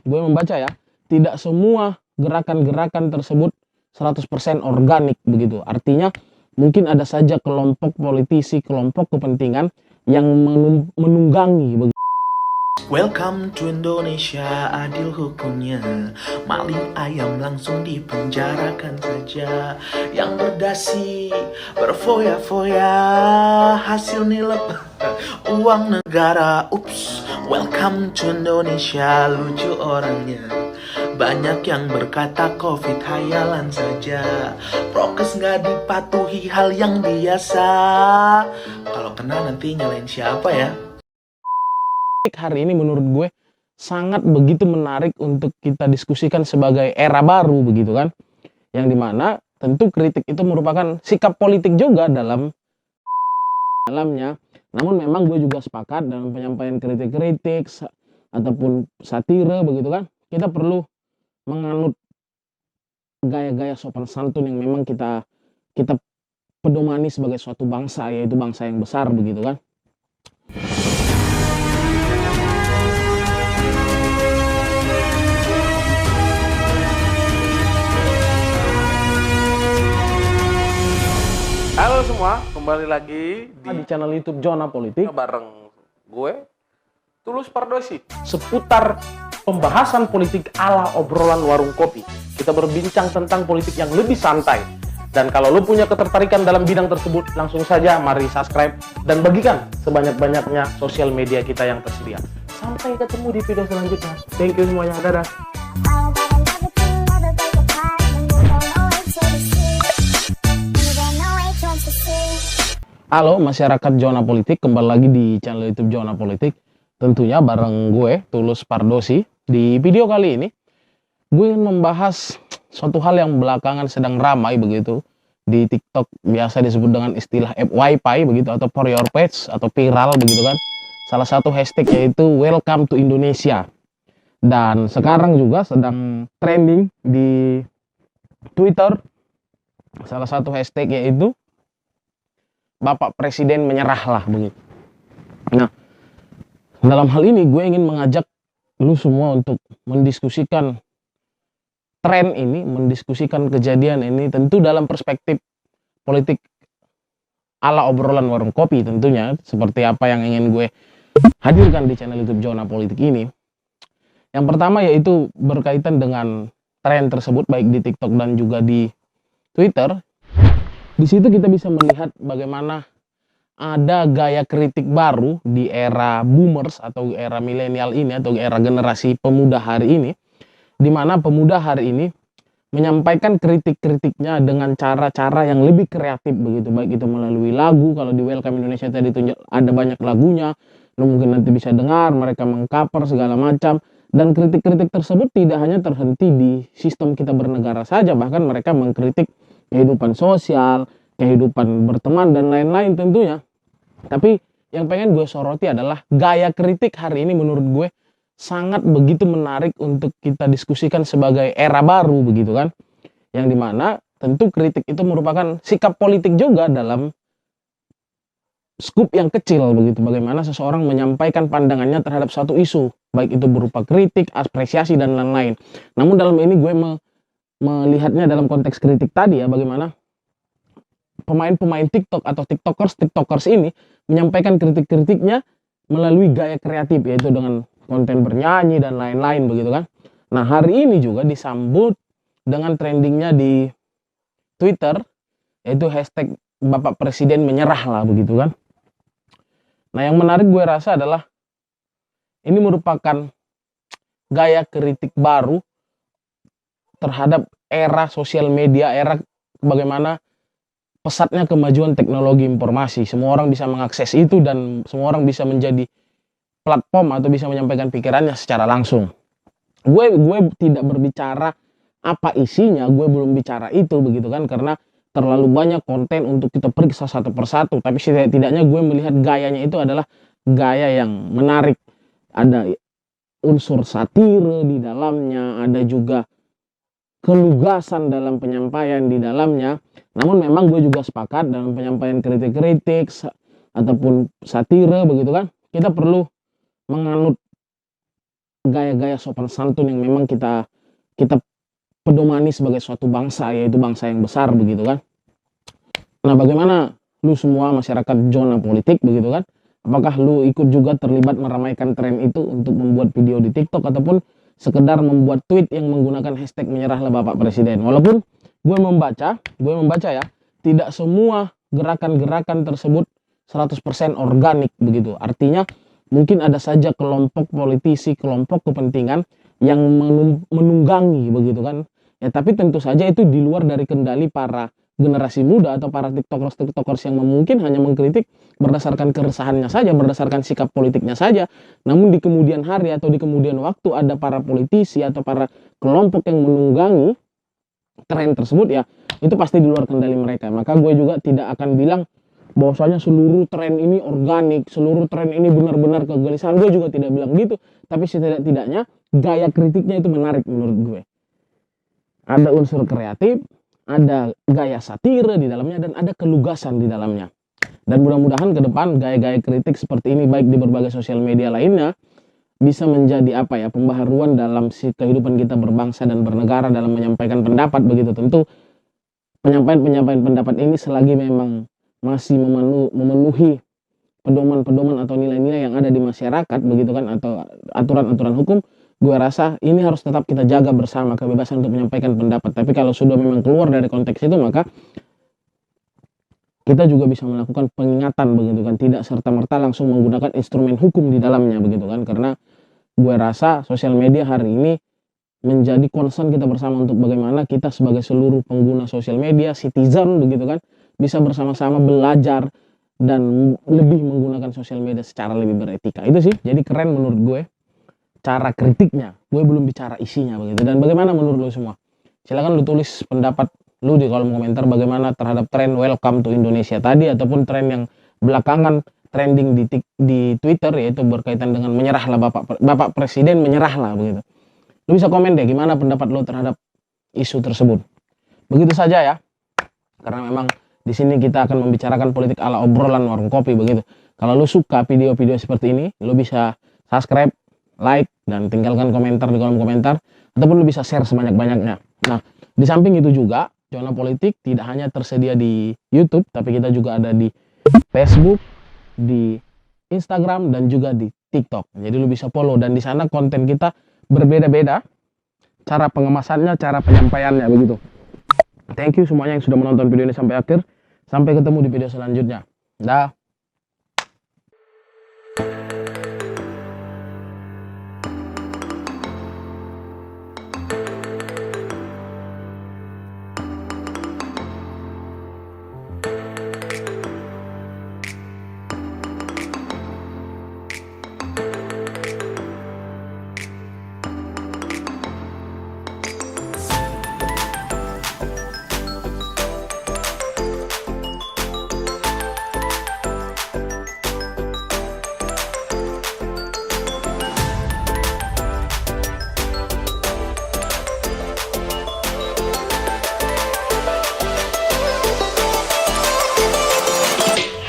gue membaca ya, tidak semua gerakan-gerakan tersebut 100% organik begitu. Artinya mungkin ada saja kelompok politisi, kelompok kepentingan yang menunggangi begitu. Welcome to Indonesia, adil hukumnya. Maling ayam langsung dipenjarakan saja. Yang berdasi berfoya-foya, hasil nilep uang negara. Ups, welcome to Indonesia, lucu orangnya. Banyak yang berkata COVID hayalan saja. Prokes nggak dipatuhi, hal yang biasa. Kalau kena nanti nyalain siapa ya? Hari ini menurut gue sangat begitu menarik untuk kita diskusikan sebagai era baru begitu kan, yang dimana tentu kritik itu merupakan sikap politik juga dalamnya. Namun memang gue juga sepakat dalam penyampaian kritik-kritik ataupun satire begitu kan, kita perlu menganut gaya-gaya sopan santun yang memang kita pedomani sebagai suatu bangsa, yaitu bangsa yang besar begitu kan. Halo semua, kembali lagi di channel YouTube Zona Politik bareng gue, Tulus Pardosi. seputar pembahasan politik ala obrolan warung kopi. Kita berbincang tentang politik yang lebih santai. Dan kalau lo punya ketertarikan dalam bidang tersebut, langsung saja mari subscribe dan bagikan sebanyak-banyaknya sosial media kita yang tersedia. Sampai ketemu di video selanjutnya. Thank you semuanya, dadah. Halo masyarakat Zona Politik, kembali lagi di channel YouTube Zona Politik. Tentunya bareng gue, Tulus Pardosi. Di video kali ini, gue ingin membahas suatu hal yang belakangan sedang ramai begitu. Di TikTok biasa disebut dengan istilah FYP begitu, atau for your page, atau viral begitu kan. Salah satu hashtag yaitu Welcome to Indonesia. Dan sekarang juga sedang trending di Twitter. Salah satu hashtag yaitu Bapak Presiden menyerahlah begitu. Nah, dalam hal ini gue ingin mengajak lu semua untuk mendiskusikan tren ini, mendiskusikan kejadian ini tentu dalam perspektif politik ala obrolan warung kopi tentunya, seperti apa yang ingin gue hadirkan di channel YouTube Zona Politik ini. Yang pertama yaitu berkaitan dengan tren tersebut baik di TikTok dan juga di Twitter. Di situ kita bisa melihat bagaimana ada gaya kritik baru di era boomers atau era milenial ini, atau era generasi pemuda hari ini, di mana pemuda hari ini menyampaikan kritik-kritiknya dengan cara-cara yang lebih kreatif begitu, baik itu melalui lagu. Kalau di Welcome Indonesia tadi ada banyak lagunya, lo mungkin nanti bisa dengar mereka mengcover segala macam. Dan kritik-kritik tersebut tidak hanya terhenti di sistem kita bernegara saja, bahkan mereka mengkritik kehidupan sosial, kehidupan berteman, dan lain-lain tentunya. Tapi yang pengen gue soroti adalah gaya kritik hari ini menurut gue sangat begitu menarik untuk kita diskusikan sebagai era baru begitu kan. Yang dimana tentu kritik itu merupakan sikap politik juga dalam skup yang kecil begitu. Bagaimana seseorang menyampaikan pandangannya terhadap satu isu, baik itu berupa kritik, apresiasi, dan lain-lain. Namun dalam ini gue melihatnya dalam konteks kritik tadi ya, bagaimana pemain-pemain TikTok atau tiktokers ini menyampaikan kritik-kritiknya melalui gaya kreatif, yaitu dengan konten bernyanyi dan lain-lain begitu kan. Nah, hari ini juga disambut dengan trendingnya di Twitter, yaitu hashtag Bapak Presiden menyerahlah begitu kan. Nah, yang menarik gue rasa adalah ini merupakan gaya kritik baru terhadap era sosial media, era bagaimana pesatnya kemajuan teknologi informasi. Semua orang bisa mengakses itu dan semua orang bisa menjadi platform atau bisa menyampaikan pikirannya secara langsung. Gue tidak berbicara apa isinya, gue belum bicara itu begitu kan, karena terlalu banyak konten untuk kita periksa satu persatu. Tapi setidaknya gue melihat gayanya itu adalah gaya yang menarik. Ada unsur satire di dalamnya, ada juga kelugasan dalam penyampaian di dalamnya. Namun memang gue juga sepakat dalam penyampaian kritik-kritik ataupun satire begitu kan, kita perlu menganut gaya-gaya sopan santun yang memang kita kita pedomani sebagai suatu bangsa, yaitu bangsa yang besar begitu kan. Nah, bagaimana lu semua masyarakat zona politik begitu kan? Apakah lu ikut juga terlibat meramaikan tren itu untuk membuat video di TikTok ataupun sekedar membuat tweet yang menggunakan hashtag menyerahlah Bapak Presiden? Walaupun gue membaca ya, tidak semua gerakan-gerakan tersebut 100% organik begitu. Artinya mungkin ada saja kelompok politisi, kelompok kepentingan yang menunggangi begitu kan. Ya, tapi tentu saja itu di luar dari kendali para generasi muda atau para tiktokers yang mungkin hanya mengkritik berdasarkan keresahannya saja, berdasarkan sikap politiknya saja. Namun di kemudian hari atau di kemudian waktu ada para politisi atau para kelompok yang menunggangi tren tersebut, ya itu pasti di luar kendali mereka. Maka gue juga tidak akan bilang bahwasanya seluruh tren ini organik, seluruh tren ini benar-benar kegelisahan. Gue juga tidak bilang gitu, tapi setidak-tidaknya gaya kritiknya itu menarik menurut gue. Ada unsur kreatif, ada gaya satire di dalamnya, dan ada kelugasan di dalamnya. Dan mudah-mudahan ke depan gaya-gaya kritik seperti ini baik di berbagai sosial media lainnya bisa menjadi apa ya, pembaharuan dalam kehidupan kita berbangsa dan bernegara dalam menyampaikan pendapat begitu. Tentu penyampaian pendapat ini selagi memang masih memenuhi pedoman-pedoman atau nilai-nilai yang ada di masyarakat begitu kan, atau aturan-aturan hukum, gue rasa ini harus tetap kita jaga bersama, kebebasan untuk menyampaikan pendapat. Tapi kalau sudah memang keluar dari konteks itu, maka kita juga bisa melakukan pengingatan begitu kan, tidak serta-merta langsung menggunakan instrumen hukum di dalamnya begitu kan. Karena gue rasa sosial media hari ini menjadi concern kita bersama untuk bagaimana kita sebagai seluruh pengguna sosial media, citizen begitu kan, bisa bersama-sama belajar dan lebih menggunakan sosial media secara lebih beretika. Itu sih, jadi keren menurut gue cara kritiknya. Gue belum bicara isinya begitu. Dan bagaimana menurut lo semua? Silahkan lu tulis pendapat lu di kolom komentar bagaimana terhadap tren Welcome to Indonesia tadi, ataupun tren yang belakangan trending di Twitter, yaitu berkaitan dengan menyerahlah Bapak Presiden, menyerahlah begitu. Lu bisa komen deh gimana pendapat lu terhadap isu tersebut. Begitu saja ya. Karena memang di sini kita akan membicarakan politik ala obrolan warung kopi begitu. Kalau lu suka video-video seperti ini, lu bisa subscribe, like, dan tinggalkan komentar di kolom komentar, ataupun lu bisa share sebanyak-banyaknya. Nah, di samping itu juga Zona Politik tidak hanya tersedia di YouTube, tapi kita juga ada di Facebook, di Instagram, dan juga di TikTok. Jadi lu bisa follow, dan di sana konten kita berbeda-beda, cara pengemasannya, cara penyampaiannya begitu. Thank you semuanya yang sudah menonton video ini sampai akhir. Sampai ketemu di video selanjutnya. Dah.